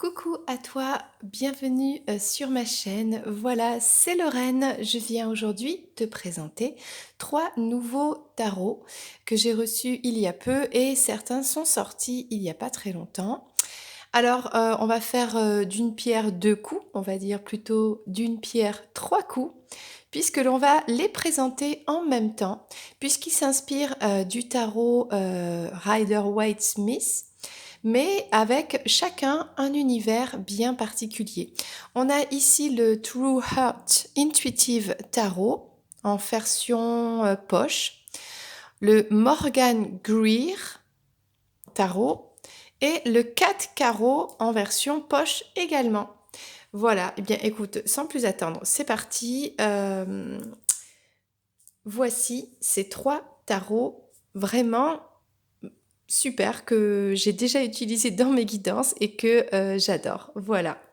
Coucou à toi, bienvenue sur ma chaîne. Voilà, c'est Lorraine. Je viens aujourd'hui te présenter 3 nouveaux tarots que j'ai reçus il y a peu et certains sont sortis il n'y a pas très longtemps. Alors, on va faire d'une pierre 2 coups, on va dire plutôt d'une pierre 3 coups, puisque l'on va les présenter en même temps, puisqu'ils s'inspirent du tarot Rider-Waite-Smith, mais avec chacun un univers bien particulier. On a ici le True Heart Intuitive Tarot en version poche, le Morgan Greer Tarot et le 4 carreaux en version poche également. Voilà, eh bien écoute, sans plus attendre, c'est parti. Voici ces 3 tarots vraiment super que j'ai déjà utilisé dans mes guidances et que j'adore. Voilà.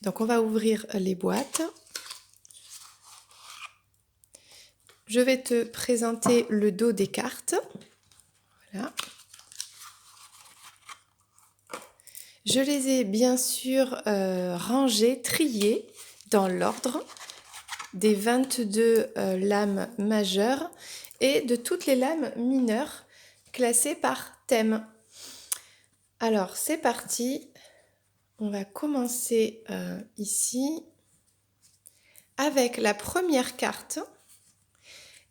Donc on va ouvrir les boîtes. Je vais te présenter le dos des cartes. Voilà. Je les ai bien sûr rangées, triées dans l'ordre des 22 lames majeures et de toutes les lames mineures classées par thème. Alors c'est parti. On va commencer ici avec la première carte.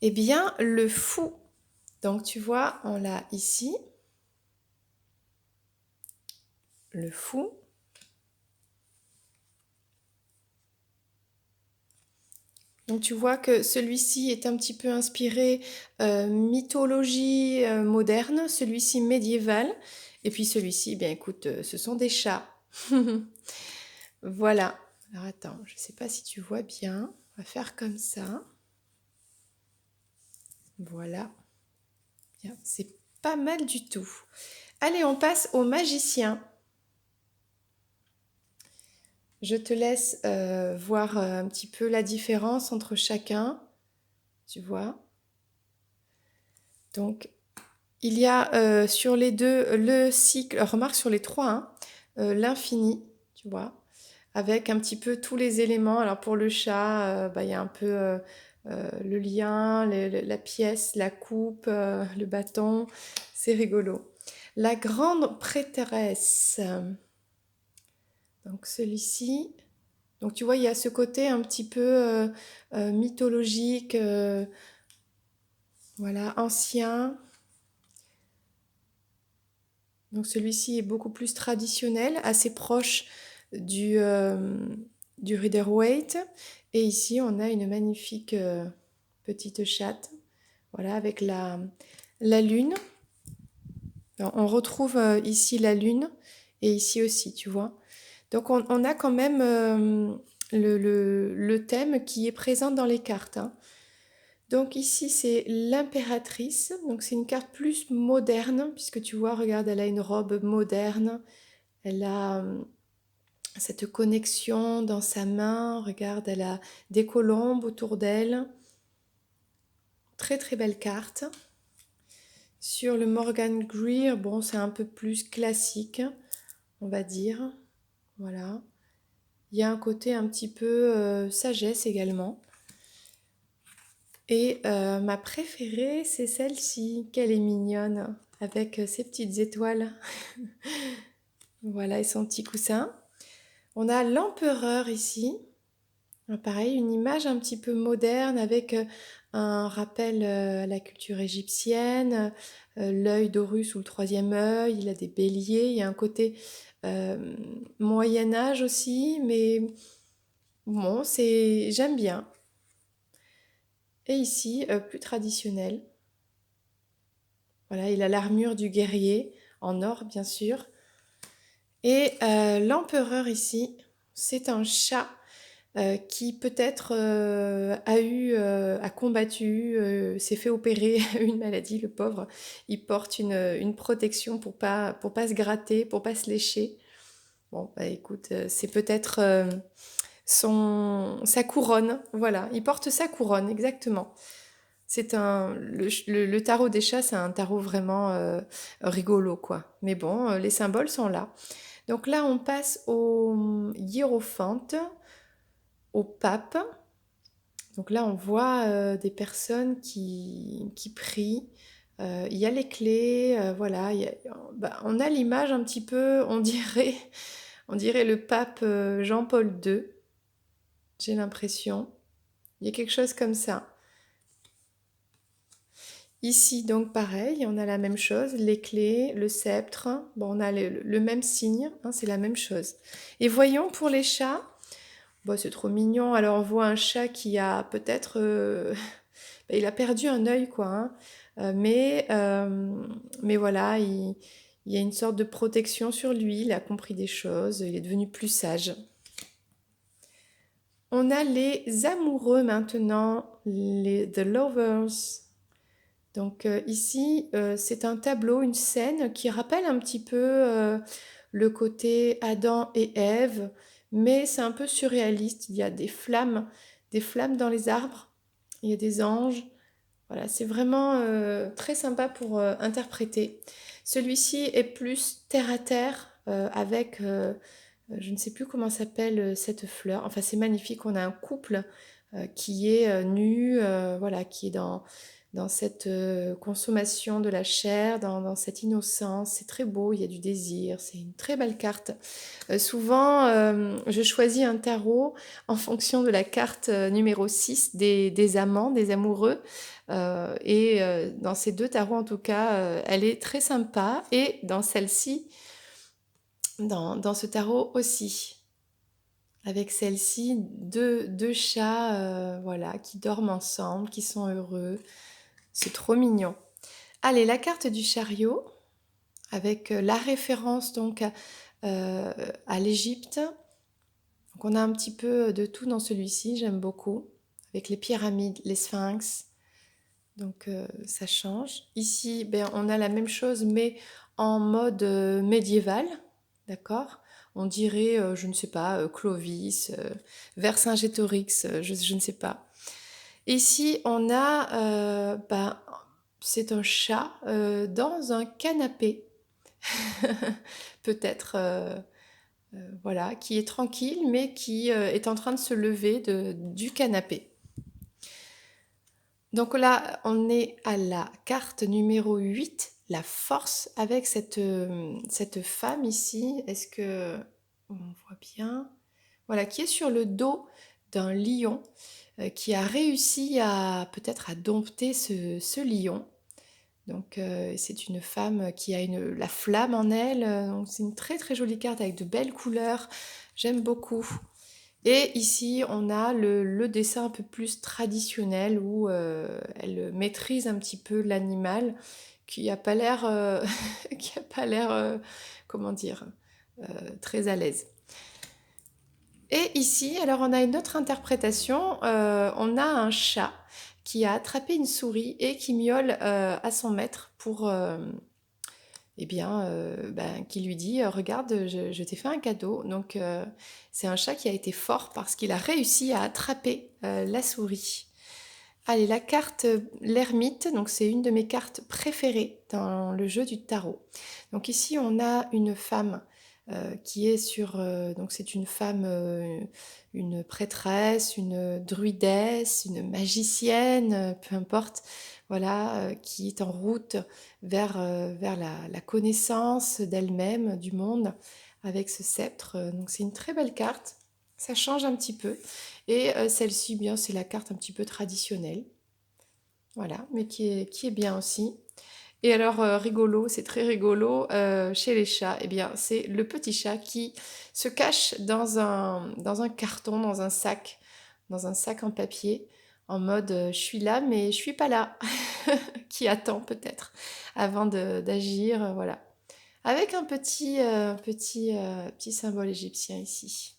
Eh bien, le fou. Donc, tu vois, on l'a ici. Le fou. Donc, tu vois que celui-ci est un petit peu inspiré mythologie moderne, celui-ci médiéval. Et puis celui-ci, bien écoute, ce sont des chats. Voilà. Alors, attends, je ne sais pas si tu vois bien. On va faire comme ça. Voilà. Bien, c'est pas mal du tout. Allez, on passe au magicien. Je te laisse voir un petit peu la différence entre chacun, tu vois. Donc, il y a sur les deux le cycle, remarque sur les trois, hein, l'infini, tu vois, avec un petit peu tous les éléments. Alors pour le chat, bah, il y a un peu le lien, la pièce, la coupe, le bâton, c'est rigolo. La grande prêtresse, donc celui-ci. Donc tu vois, il y a ce côté un petit peu mythologique, voilà, ancien. Donc celui-ci est beaucoup plus traditionnel, assez proche du, euh, du Rider-Waite. Et ici, on a une magnifique petite chatte, voilà, avec la lune. Alors, on retrouve ici la lune et ici aussi, tu vois. Donc on a quand même le thème qui est présent dans les cartes, hein. Donc ici c'est l'impératrice, donc c'est une carte plus moderne, puisque tu vois, regarde, elle a une robe moderne, elle a cette connexion dans sa main, regarde, elle a des colombes autour d'elle, très très belle carte. Sur le Morgan Greer, bon c'est un peu plus classique, on va dire, voilà. Il y a un côté un petit peu sagesse également. Et ma préférée, c'est celle-ci, qu'elle est mignonne, avec ses petites étoiles. Voilà, et son petit coussin. On a l'empereur ici. Pareil, une image un petit peu moderne avec un rappel à la culture égyptienne, l'œil d'Horus ou le troisième œil, il a des béliers, il y a un côté euh, Moyen Âge aussi, mais bon, j'aime bien. Et ici, plus traditionnel. Voilà, il a l'armure du guerrier, en or bien sûr. Et l'empereur ici, c'est un chat qui peut-être a combattu, s'est fait opérer une maladie, le pauvre. Il porte une protection pour pas se gratter, pour pas se lécher. Bon, bah écoute, c'est peut-être sa couronne. Voilà, il porte sa couronne, exactement. Le tarot des chats, c'est un tarot vraiment rigolo, quoi. Mais bon, les symboles sont là. Donc là, on passe au hiérophante, au pape. Donc là, on voit des personnes qui prient. Il y a les clés, voilà. Bah, on a l'image un petit peu, on dirait le pape Jean-Paul II, j'ai l'impression. Il y a quelque chose comme ça. Ici, donc pareil, on a la même chose, les clés, le sceptre. Bon, on a le même signe, hein, c'est la même chose. Et voyons pour les chats. Bon, c'est trop mignon. Alors, on voit un chat qui a peut-être... bah, il a perdu un œil, quoi, hein. Mais voilà, il y a une sorte de protection sur lui. Il a compris des choses. Il est devenu plus sage. On a les amoureux maintenant, les The Lovers. Donc ici, c'est un tableau, une scène qui rappelle un petit peu le côté Adam et Ève, mais c'est un peu surréaliste. Il y a des flammes dans les arbres, il y a des anges. Voilà, c'est vraiment très sympa pour interpréter. Celui-ci est plus terre à terre avec, je ne sais plus comment s'appelle cette fleur. Enfin, c'est magnifique. On a un couple qui est nu, voilà, qui est dans cette consommation de la chair, dans cette innocence. C'est très beau, il y a du désir, c'est une très belle carte. Souvent, je choisis un tarot en fonction de la carte numéro 6 des amants, des amoureux. Dans ces deux tarots, en tout cas, elle est très sympa. Et dans celle-ci, dans ce tarot aussi. Avec celle-ci, deux chats voilà, qui dorment ensemble, qui sont heureux. C'est trop mignon. Allez, la carte du chariot, avec la référence donc à l'Égypte. Donc on a un petit peu de tout dans celui-ci, j'aime beaucoup. Avec les pyramides, les sphinx. Donc ça change. Ici, ben, on a la même chose, mais en mode médiéval. D'accord? On dirait, je ne sais pas, Clovis, Vercingétorix, je ne sais pas. Ici, on a, ben, c'est un chat dans un canapé, peut-être, voilà, qui est tranquille, mais qui est en train de se lever du canapé. Donc là, on est à la carte numéro 8, la force, avec cette femme ici. Est-ce que on voit bien? Voilà, qui est sur le dos d'un lion, qui a réussi à peut-être à dompter ce lion. Donc c'est une femme qui a la flamme en elle. Donc c'est une très très jolie carte avec de belles couleurs. J'aime beaucoup. Et ici, on a le dessin un peu plus traditionnel où elle maîtrise un petit peu l'animal qui a pas l'air, qui a pas l'air, comment dire, très à l'aise. Et ici, alors on a une autre interprétation. On a un chat qui a attrapé une souris et qui miaule à son maître pour, eh bien, ben, qui lui dit, regarde, je t'ai fait un cadeau. Donc, c'est un chat qui a été fort parce qu'il a réussi à attraper la souris. Allez, la carte l'ermite, donc c'est une de mes cartes préférées dans le jeu du tarot. Donc ici, on a une femme qui est sur... donc c'est une femme, une prêtresse, une druidesse, une magicienne, peu importe, voilà, qui est en route vers la connaissance d'elle-même, du monde, avec ce sceptre. Donc c'est une très belle carte. Ça change un petit peu. Et celle-ci, bien, c'est la carte un petit peu traditionnelle. Voilà, mais qui est bien aussi. Et alors, rigolo, c'est très rigolo, chez les chats, eh bien, c'est le petit chat qui se cache dans un carton, dans un sac en papier, en mode je suis là, mais je suis pas là, qui attend peut-être avant d'agir, voilà. Avec un petit symbole égyptien ici.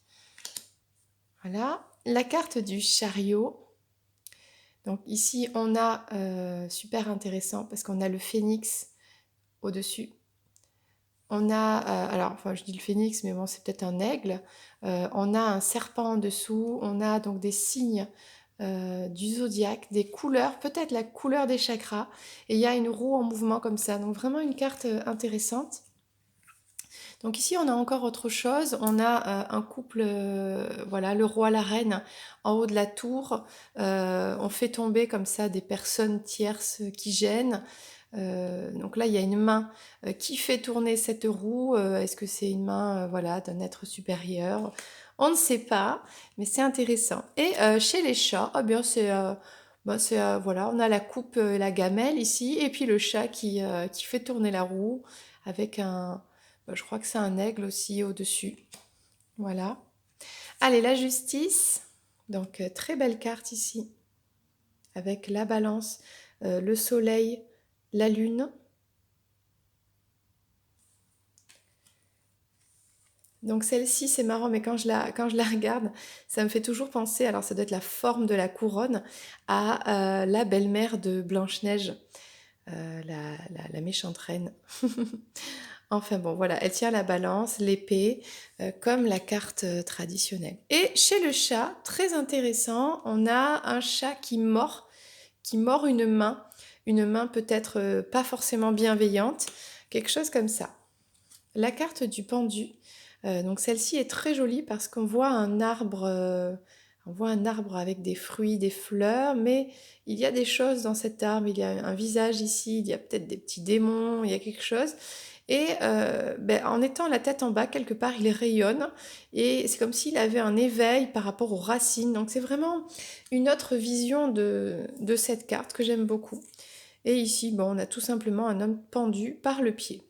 Voilà. La carte du chariot. Donc ici, on a, super intéressant, parce qu'on a le phénix au-dessus. On a, alors, enfin, je dis le phénix, mais bon, c'est peut-être un aigle. On a un serpent en dessous. On a donc des signes du zodiaque, des couleurs, peut-être la couleur des chakras. Et il y a une roue en mouvement comme ça. Donc vraiment une carte intéressante. Donc ici, on a encore autre chose. On a un couple, voilà, le roi, la reine, en haut de la tour. On fait tomber comme ça des personnes tierces qui gênent. Donc là, il y a une main qui fait tourner cette roue. Est-ce que c'est une main, voilà, d'un être supérieur? On ne sait pas, mais c'est intéressant. Et chez les chats, eh bien voilà, on a la coupe et la gamelle ici, et puis le chat qui fait tourner la roue avec je crois que c'est un aigle aussi au-dessus. Voilà. Allez, la justice. Donc, très belle carte ici, avec la balance, le soleil, la lune. Donc celle-ci, c'est marrant, mais quand je la regarde, ça me fait toujours penser, alors ça doit être la forme de la couronne, à la belle-mère de Blanche-Neige, la méchante reine. Enfin bon, voilà, elle tient la balance, l'épée, comme la carte traditionnelle. Et chez le chat, très intéressant, on a un chat qui mord une main peut-être pas forcément bienveillante, quelque chose comme ça. La carte du pendu, donc celle-ci est très jolie parce qu'on voit on voit un arbre avec des fruits, des fleurs, mais il y a des choses dans cet arbre, il y a un visage ici, il y a peut-être des petits démons, il y a quelque chose. Et en étant la tête en bas, quelque part, il rayonne et c'est comme s'il avait un éveil par rapport aux racines. Donc c'est vraiment une autre vision de cette carte que j'aime beaucoup. Et ici, bon, on a tout simplement un homme pendu par le pied.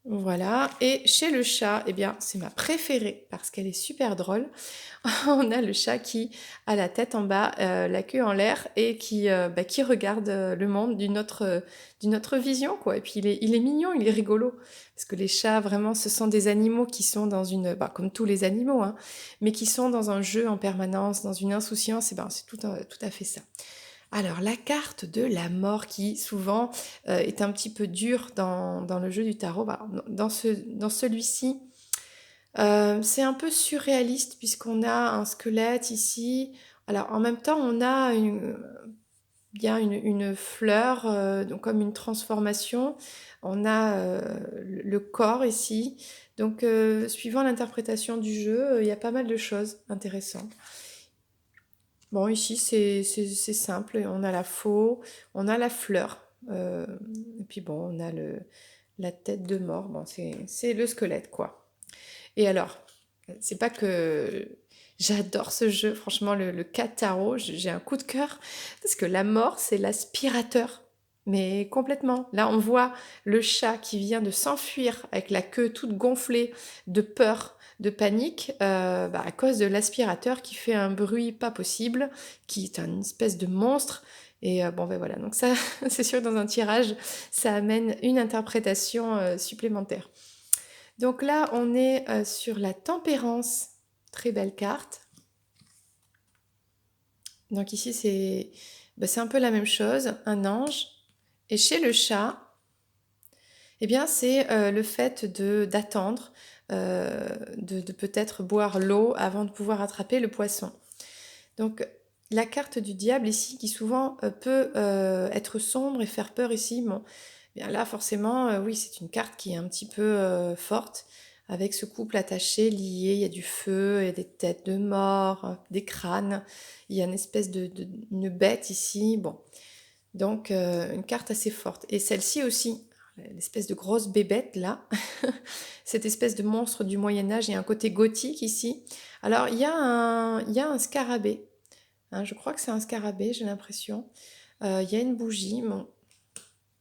Voilà, et chez le chat, eh bien, c'est ma préférée parce qu'elle est super drôle. On a le chat qui a la tête en bas, la queue en l'air et qui regarde le monde d'une autre vision, quoi. Et puis il est mignon, il est rigolo. Parce que les chats, vraiment, ce sont des animaux qui sont dans comme tous les animaux, hein, mais qui sont dans un jeu en permanence, dans une insouciance, et ben, c'est tout à fait ça. Alors, la carte de la mort qui souvent est un petit peu dure dans le jeu du tarot. Bah, dans celui-ci, c'est un peu surréaliste puisqu'on a un squelette ici. Alors, en même temps, bien une fleur, donc comme une transformation. On a le corps ici. Donc, suivant l'interprétation du jeu, il y a pas mal de choses intéressantes. Bon, ici, c'est simple. On a la faux, on a la fleur. Et puis bon, on a la tête de mort. Bon, c'est le squelette, quoi. Et alors, c'est pas que j'adore ce jeu. Franchement, le 4 tarot, j'ai un coup de cœur. Parce que la mort, c'est l'aspirateur. Mais complètement. Là, on voit le chat qui vient de s'enfuir avec la queue toute gonflée de peur, de panique, à cause de l'aspirateur qui fait un bruit pas possible, qui est une espèce de monstre. Et bon, ben voilà. Donc ça, c'est sûr, dans un tirage, ça amène une interprétation supplémentaire. Donc là, on est sur la tempérance. Très belle carte. Donc ici, c'est un peu la même chose, un ange. Et chez le chat, eh bien, c'est le fait d'attendre, de peut-être boire l'eau avant de pouvoir attraper le poisson. Donc, la carte du diable ici, qui souvent peut être sombre et faire peur ici, bon, bien là, forcément, oui, c'est une carte qui est un petit peu forte, avec ce couple attaché, lié, il y a du feu, il y a des têtes de mort, des crânes, il y a une espèce une bête ici, bon. Donc, une carte assez forte. Et celle-ci aussi, l'espèce de grosse bébête là, cette espèce de monstre du Moyen-Âge, il y a un côté gothique ici. Alors, il y a un scarabée, hein, je crois que c'est un scarabée, j'ai l'impression. Il y a une bougie, bon,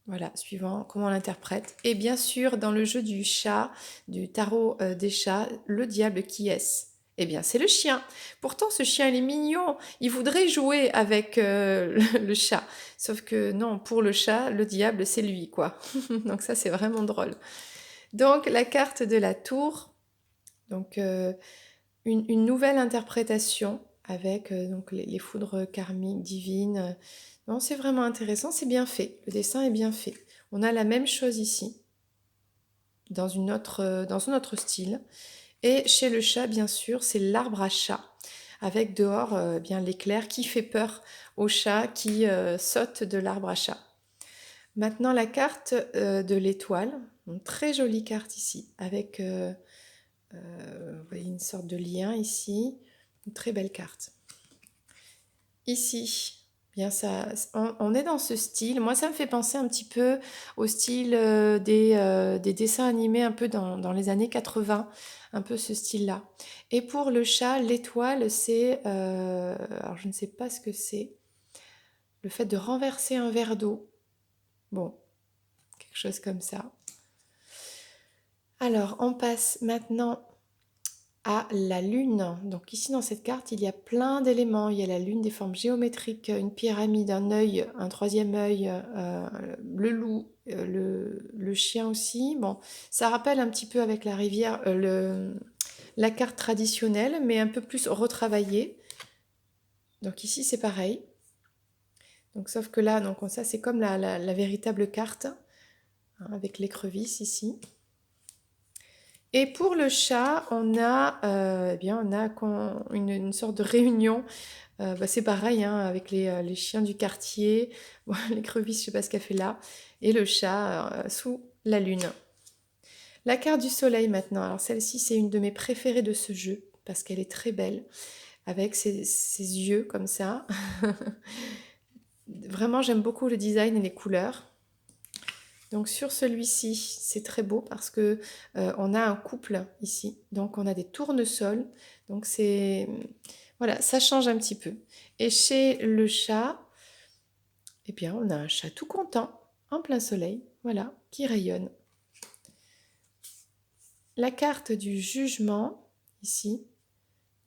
voilà, suivant comment on l'interprète. Et bien sûr, dans le jeu du chat, du tarot des chats, le diable qui est-ce? Eh bien, c'est le chien. Pourtant, ce chien, il est mignon. Il voudrait jouer avec le chat. Sauf que non, pour le chat, le diable, c'est lui, quoi. Donc ça, c'est vraiment drôle. Donc, la carte de la tour. Donc, une nouvelle interprétation avec donc les foudres karmiques, divines. Non, c'est vraiment intéressant, c'est bien fait. Le dessin est bien fait. On a la même chose ici, dans un autre style. Et chez le chat, bien sûr, c'est l'arbre à chat, avec dehors bien l'éclair qui fait peur au chat qui saute de l'arbre à chat. Maintenant, la carte de l'étoile. Une très jolie carte ici, avec vous voyez, une sorte de lien ici. Une très belle carte. Ici, bien ça, on est dans ce style. Moi, ça me fait penser un petit peu au style des dessins animés un peu dans les années 80, un peu ce style-là. Et pour le chat, l'étoile, c'est, alors je ne sais pas ce que c'est, le fait de renverser un verre d'eau. Bon, quelque chose comme ça. Alors, on passe maintenant à la lune. Donc ici dans cette carte, il y a plein d'éléments. Il y a la lune, des formes géométriques, une pyramide, un œil, un troisième œil, le loup, le chien aussi. Bon, ça rappelle un petit peu avec la rivière la carte traditionnelle, mais un peu plus retravaillée. Donc ici c'est pareil. Donc sauf que là, donc ça c'est comme la véritable carte, hein, avec l'écrevisse ici. Et pour le chat, on a, eh bien, on a une sorte de réunion. Bah, c'est pareil hein, avec les chiens du quartier. Bon, l'écrevisse, je sais pas ce qu'elle fait là. Et le chat sous la lune. La carte du soleil maintenant. Alors celle-ci, c'est une de mes préférées de ce jeu parce qu'elle est très belle avec ses yeux comme ça. Vraiment, j'aime beaucoup le design et les couleurs. Donc sur celui-ci, c'est très beau parce que on a un couple ici. Donc on a des tournesols. Donc c'est voilà, ça change un petit peu. Et chez le chat, eh bien, on a un chat tout content, en plein soleil, voilà, qui rayonne. La carte du jugement, ici,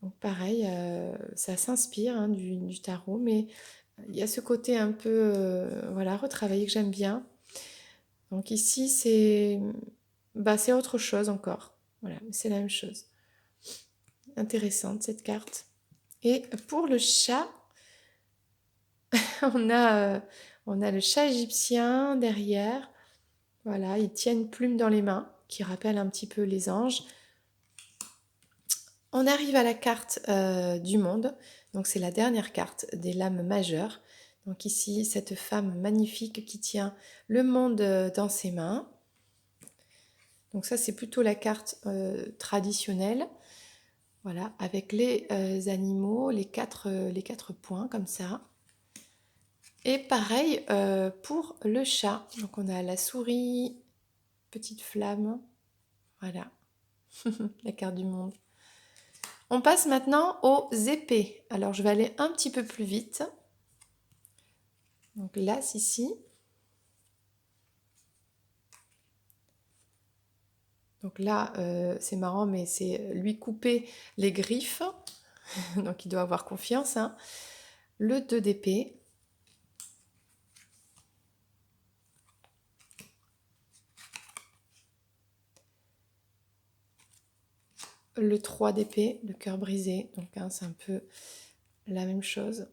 donc pareil, ça s'inspire hein, du tarot, mais il y a ce côté un peu voilà, retravaillé que j'aime bien. Donc ici, c'est autre chose encore. Voilà, c'est la même chose. Intéressante cette carte. Et pour le chat, on a, euh, on a le chat égyptien derrière. Voilà, il tient une plume dans les mains qui rappelle un petit peu les anges. On arrive à la carte du monde. Donc c'est la dernière carte des lames majeures. Donc ici, cette femme magnifique qui tient le monde dans ses mains. Donc ça, c'est plutôt la carte traditionnelle. Voilà, avec les animaux, les quatre points comme ça. Et pareil pour le chat. Donc on a la souris, petite flamme. Voilà, la carte du monde. On passe maintenant aux épées. Alors je vais aller un petit peu plus vite. Donc l'as ici. Donc là, c'est marrant, mais c'est lui couper les griffes. Donc il doit avoir confiance. Hein. Le 2 d'épée. Le 3 d'épée, le cœur brisé. Donc hein, c'est un peu la même chose.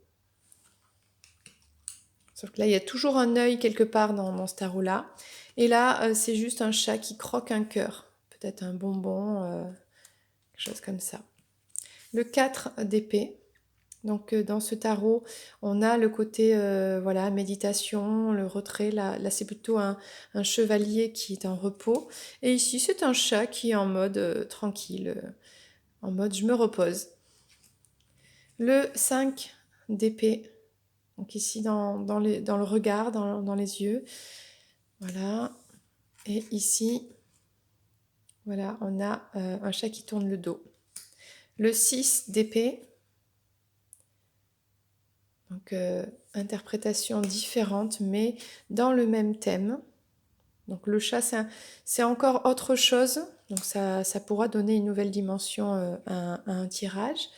Sauf que là, il y a toujours un œil quelque part dans ce tarot-là. Et là, c'est juste un chat qui croque un cœur. Peut-être un bonbon, quelque chose comme ça. Le 4 d'épée. Donc dans ce tarot, on a le côté voilà, méditation, le retrait. Là c'est plutôt un chevalier qui est en repos. Et ici, c'est un chat qui est en mode tranquille, en mode je me repose. Le 5 d'épée. Donc ici, dans le regard, dans les yeux. Voilà. Et ici, voilà, on a un chat qui tourne le dos. Le 6 d'épée. Donc, interprétation différente, mais dans le même thème. Donc, le chat, c'est encore autre chose. Donc, ça pourra donner une nouvelle dimension à un tirage.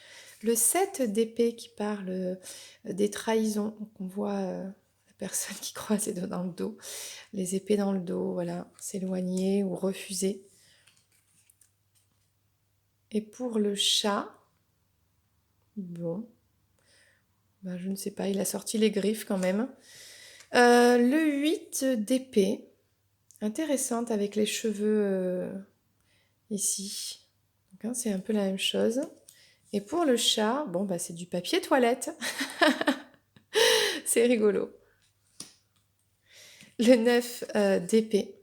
Le 7 d'épée qui parle des trahisons. Donc, on voit la personne qui croise les doigts dans le dos. Les épées dans le dos, voilà, s'éloigner ou refuser. Et pour le chat, bon, ben, je ne sais pas, il a sorti les griffes quand même. Le 8 d'épée, intéressante avec les cheveux ici. Donc, hein, c'est un peu la même chose. Et pour le chat, bon, bah, c'est du papier toilette. C'est rigolo. le 9 d'épée.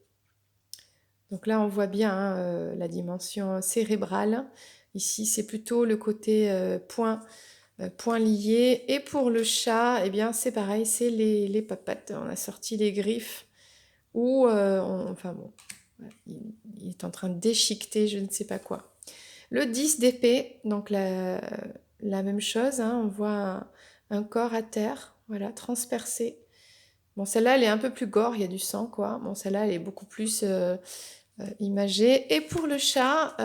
Donc là, on voit bien hein, la dimension cérébrale. Ici, c'est plutôt le côté point lié. Et pour le chat, eh bien, c'est pareil, c'est les papates. On a sorti les griffes. Ou, enfin bon, il est en train de déchiqueter je ne sais pas quoi. Le 10 d'épée, donc la même chose, hein, on voit un corps à terre, voilà, transpercé. Bon, celle-là, elle est un peu plus gore, il y a du sang, quoi. Bon, celle-là, elle est beaucoup plus imagée. Et pour le chat,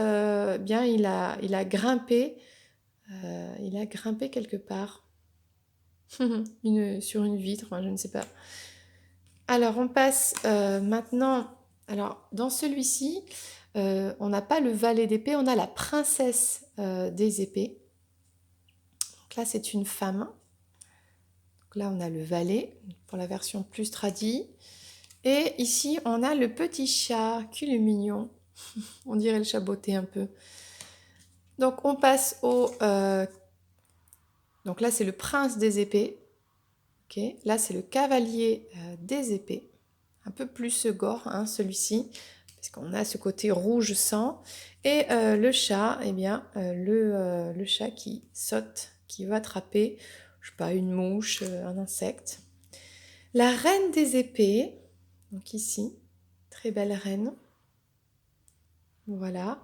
bien, il a grimpé quelque part. Sur une vitre, enfin, je ne sais pas. Alors, on passe maintenant. Alors, dans celui-ci, on n'a pas le valet d'épée, on a la princesse des épées. Donc là, c'est une femme. Donc là, on a le valet pour la version plus tradie. Et ici, on a le petit chat, qu'il est mignon. On dirait le chat botté un peu. Donc, on passe au. Donc là, c'est le prince des épées. Ok. Là, c'est le cavalier des épées. Un peu plus gore, hein, celui-ci. Parce qu'on a ce côté rouge sang. Et le chat, eh bien, le chat qui saute, qui va attraper, je sais pas, une mouche, un insecte. La reine des épées, donc ici, très belle reine. Voilà.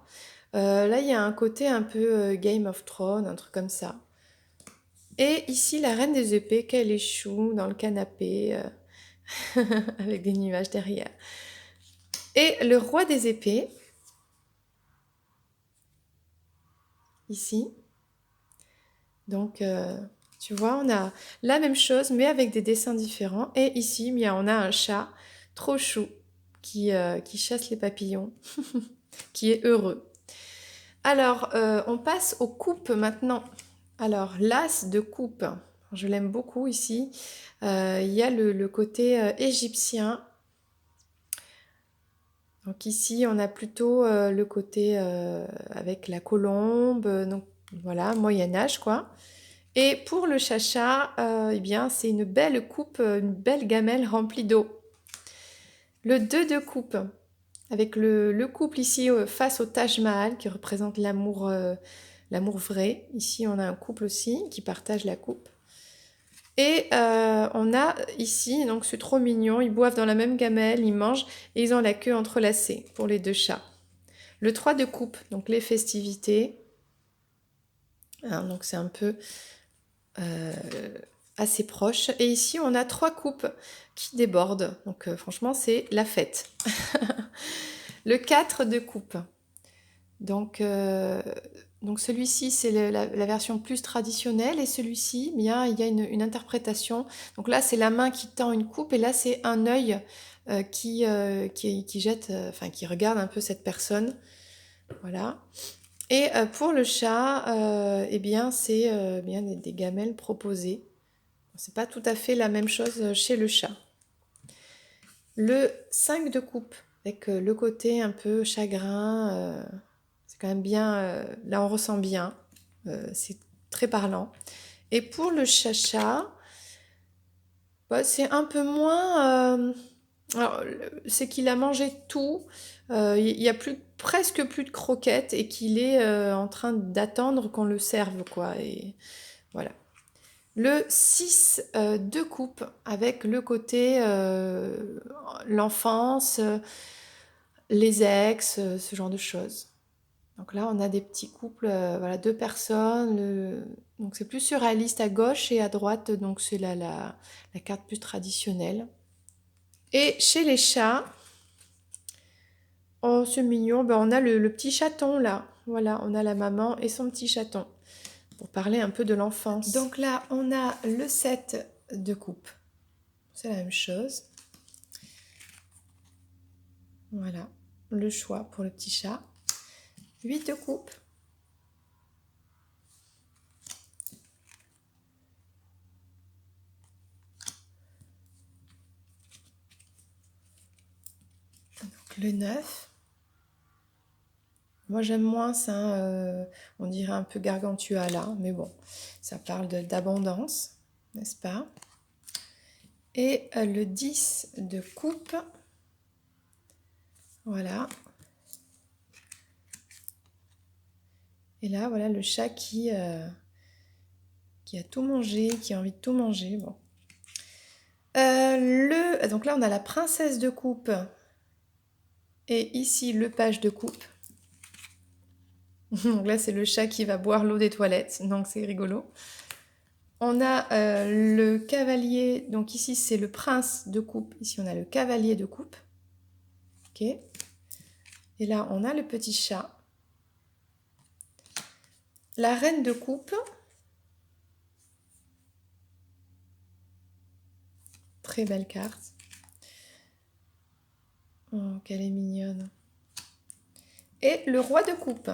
Là, il y a un côté un peu Game of Thrones, un truc comme ça. Et ici, la reine des épées, qu'elle échoue dans le canapé, avec des nuages derrière. Et le roi des épées, ici. Donc, tu vois, on a la même chose, mais avec des dessins différents. Et ici, bien, on a un chat trop chou qui chasse les papillons, qui est heureux. Alors, on passe aux coupes maintenant. Alors, l'as de coupe, je l'aime beaucoup ici. Il y a le côté égyptien. Donc ici, on a plutôt le côté avec la colombe, donc voilà, Moyen Âge quoi. Et pour le chacha, eh bien, c'est une belle coupe, une belle gamelle remplie d'eau. Le 2 de coupe, avec le couple ici face au Taj Mahal qui représente l'amour vrai. Ici, on a un couple aussi qui partage la coupe. Et on a ici, donc c'est trop mignon, ils boivent dans la même gamelle, ils mangent et ils ont la queue entrelacée pour les deux chats. Le 3 de coupe, donc les festivités. Hein, donc c'est un peu assez proche. Et ici, on a 3 coupes qui débordent. Donc franchement, c'est la fête. Le 4 de coupe. Donc celui-ci, c'est la version plus traditionnelle. Et celui-ci, bien, il y a une interprétation. Donc là, c'est la main qui tend une coupe. Et là, c'est un œil qui jette, enfin, qui regarde un peu cette personne. Voilà. Et pour le chat, eh bien, c'est bien des gamelles proposées. C'est pas tout à fait la même chose chez le chat. Le 5 de coupe, avec le côté un peu chagrin, c'est quand même bien, là on ressent bien, c'est très parlant. Et pour le chacha, bah, c'est un peu moins... alors, c'est qu'il a mangé tout, il y a presque plus de croquettes et qu'il est en train d'attendre qu'on le serve, quoi. Et voilà. Le 6 de coupe avec le côté l'enfance, les ex, ce genre de choses. Donc là, on a des petits couples, voilà, deux personnes. Donc c'est plus surréaliste à gauche et à droite, donc c'est la carte plus traditionnelle. Et chez les chats, oh c'est mignon, ben, on a le petit chaton là. Voilà, on a la maman et son petit chaton. Pour parler un peu de l'enfance. Donc là, on a le 7 de coupe. C'est la même chose. Voilà, le choix pour le petit chat. 8 de coupe. Donc le 9. Moi j'aime moins ça, on dirait un peu Gargantua là, mais bon, ça parle d'abondance, n'est-ce pas? Et le 10 de coupe. Voilà. Et là, voilà le chat qui a tout mangé, qui a envie de tout manger. Bon. Donc là, on a la princesse de coupe. Et ici, le page de coupe. Donc là, c'est le chat qui va boire l'eau des toilettes. Donc c'est rigolo. On a le cavalier. Donc ici, c'est le prince de coupe. Ici, on a le cavalier de coupe. Ok. Et là, on a le petit chat. La reine de coupe. Très belle carte. Oh, qu'elle est mignonne. Et le roi de coupe.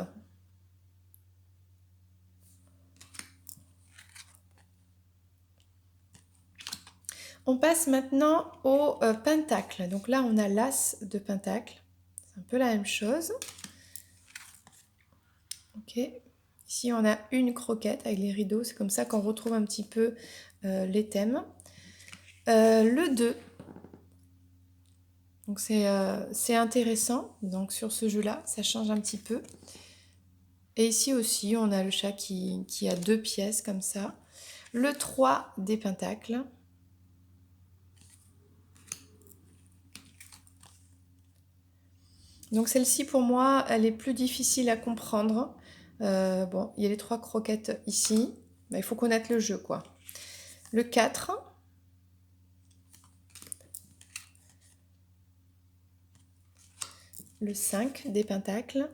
On passe maintenant au pentacle. Donc là, on a l'as de pentacle. C'est un peu la même chose. Ok. Ici, on a une croquette avec les rideaux. C'est comme ça qu'on retrouve un petit peu les thèmes. Le 2. Donc c'est intéressant. Donc sur ce jeu-là, ça change un petit peu. Et ici aussi, on a le chat qui a 2 pièces comme ça. Le 3 des pentacles. Donc celle-ci, pour moi, elle est plus difficile à comprendre. Bon, il y a les 3 croquettes ici. Il faut connaître le jeu, quoi. Le 4. Le 5 des pentacles.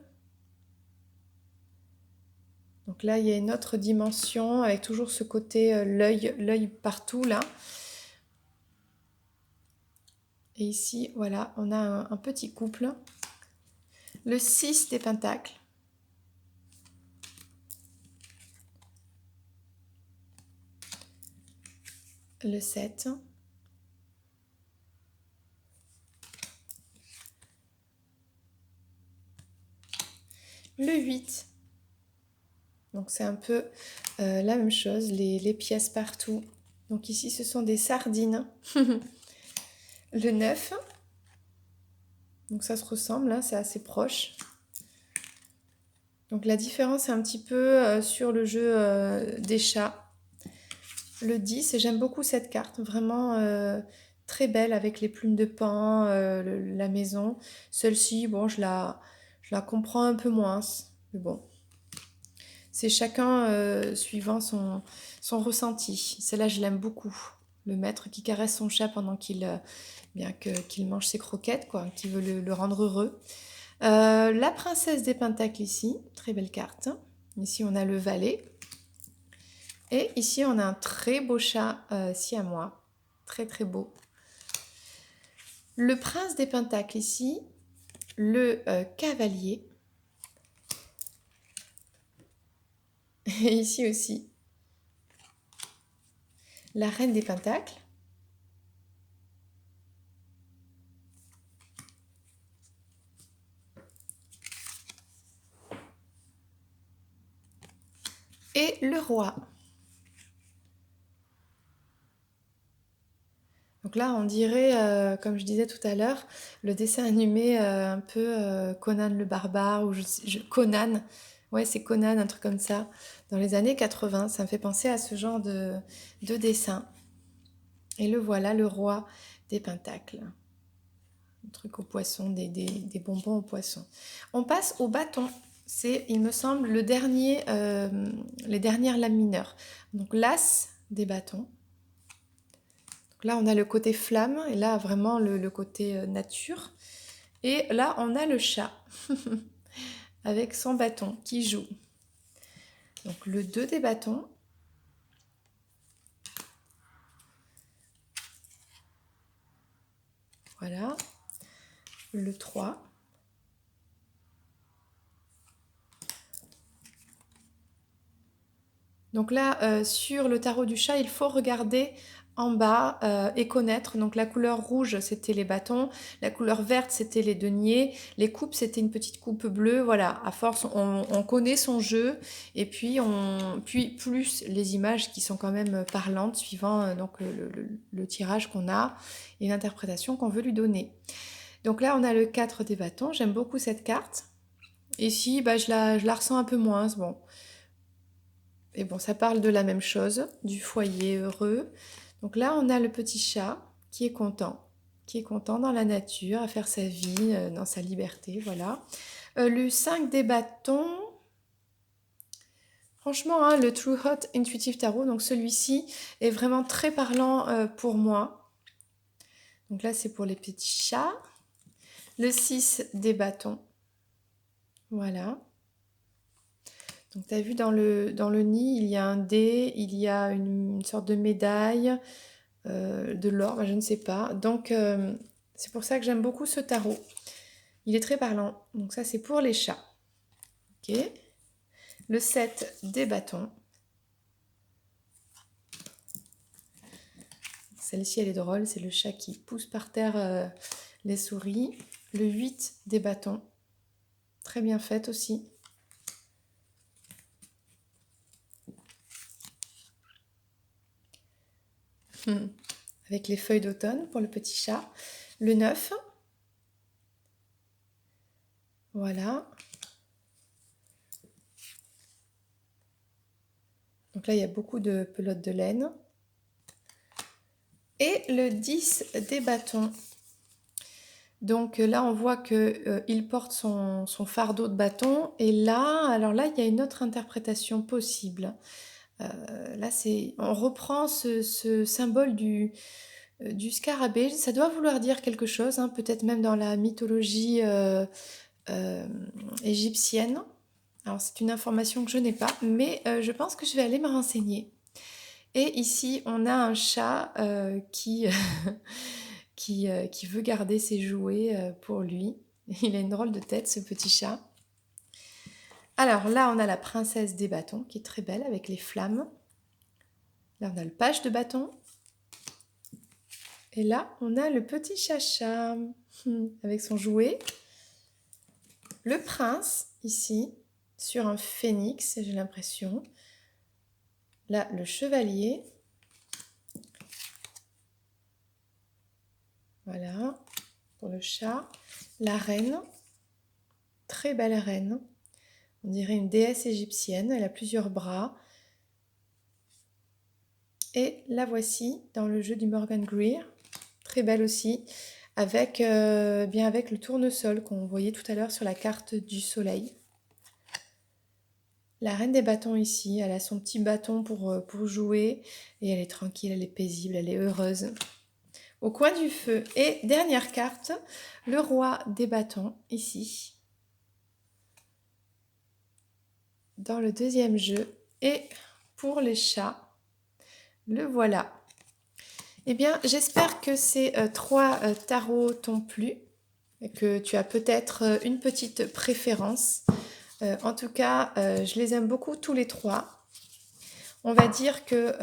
Donc là, il y a une autre dimension avec toujours ce côté l'œil partout, là. Et ici, voilà, on a un petit couple. Le 6 des pentacles. Le 7. Le 8. Donc c'est un peu la même chose, les pièces partout. Donc ici, ce sont des sardines. Le 9. Donc ça se ressemble, hein, c'est assez proche. Donc la différence est un petit peu sur le jeu des chats. Le 10, et j'aime beaucoup cette carte, vraiment très belle avec les plumes de paon, la maison. Celle-ci, bon, je la comprends un peu moins, mais bon. C'est chacun suivant son ressenti. Celle-là, je l'aime beaucoup. Le maître qui caresse son chat pendant qu'il mange ses croquettes, quoi, qui veut le rendre heureux. La princesse des pentacles ici, très belle carte. Ici, on a le valet. Et ici, on a un très beau chat siamois. Très, très beau. Le prince des pentacles ici. Le cavalier. Et ici aussi. La reine des pentacles. Et le roi. Donc là, on dirait, comme je disais tout à l'heure, le dessin animé un peu Conan le barbare, ou Conan, ouais, c'est Conan, un truc comme ça, dans les années 80. Ça me fait penser à ce genre de dessin. Et le voilà, le roi des pentacles. Un truc au poisson, des bonbons au poisson. On passe au bâton. C'est, il me semble, les dernières lames mineures. Donc l'as des bâtons. Là, on a le côté flamme, et là, vraiment le côté nature. Et là, on a le chat, avec son bâton, qui joue. Donc, le 2 des bâtons. Voilà. Le 3. Donc là, sur le tarot du chat, il faut regarder en bas et connaître. Donc la couleur rouge, c'était les bâtons, la couleur verte, c'était les deniers, les coupes, c'était une petite coupe bleue. Voilà, à force, on connaît son jeu et puis plus les images qui sont quand même parlantes suivant donc le tirage qu'on a et l'interprétation qu'on veut lui donner. Donc là, on a le 4 des bâtons. J'aime beaucoup cette carte. Ici, bah, je la ressens un peu moins. Bon. Et bon, ça parle de la même chose, du foyer heureux. Donc là, on a le petit chat qui est content dans la nature, à faire sa vie, dans sa liberté, voilà. Le 5 des bâtons, franchement, hein, le True Hot Intuitive Tarot, donc celui-ci est vraiment très parlant pour moi. Donc là, c'est pour les petits chats. Le 6 des bâtons, voilà. Donc tu as vu dans le nid, il y a un dé, il y a une sorte de médaille, de l'or, bah, je ne sais pas. Donc c'est pour ça que j'aime beaucoup ce tarot. Il est très parlant. Donc ça c'est pour les chats. Ok. Le 7 des bâtons. Celle-ci elle est drôle, c'est le chat qui pousse par terre les souris. Le 8 des bâtons. Très bien faite aussi. Avec les feuilles d'automne pour le petit chat. Le 9. Voilà. Donc là, il y a beaucoup de pelotes de laine. Et le 10 des bâtons. Donc là, on voit qu'il porte son fardeau de bâton. Et là, alors là, il y a une autre interprétation possible. Là, on reprend ce symbole du scarabée. Ça doit vouloir dire quelque chose, hein, peut-être même dans la mythologie égyptienne. Alors, c'est une information que je n'ai pas, mais je pense que je vais aller me renseigner. Et ici, on a un chat qui, qui veut garder ses jouets pour lui. Il a une drôle de tête, ce petit chat. Alors là, on a la princesse des bâtons, qui est très belle, avec les flammes. Là, on a le page de bâton. Et là, on a le petit chacha, avec son jouet. Le prince, ici, sur un phénix, j'ai l'impression. Là, le chevalier. Voilà, pour le chat. La reine, très belle reine. On dirait une déesse égyptienne, elle a plusieurs bras. Et la voici dans le jeu du Morgan Greer, très belle aussi, avec, bien avec le tournesol qu'on voyait tout à l'heure sur la carte du soleil. La reine des bâtons ici, elle a son petit bâton pour jouer et elle est tranquille, elle est paisible, elle est heureuse. Au coin du feu. Et dernière carte, le roi des bâtons ici. Dans le deuxième jeu. Et pour les chats, le voilà. Eh bien, j'espère que ces trois tarots t'ont plu, et que tu as peut-être une petite préférence. En tout cas, je les aime beaucoup tous les trois. On va dire que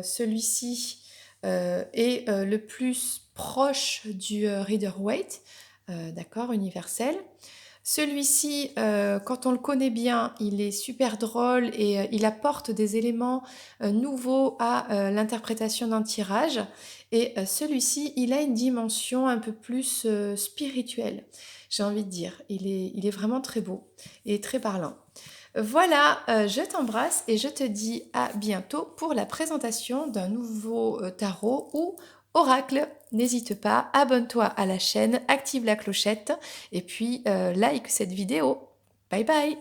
celui-ci est le plus proche du Rider-Waite, d'accord, universel. Celui-ci, quand on le connaît bien, il est super drôle et il apporte des éléments nouveaux à l'interprétation d'un tirage. Et celui-ci, il a une dimension un peu plus spirituelle, j'ai envie de dire. Il est vraiment très beau et très parlant. Voilà, je t'embrasse et je te dis à bientôt pour la présentation d'un nouveau tarot ou oracle. N'hésite pas, abonne-toi à la chaîne, active la clochette et puis like cette vidéo. Bye bye!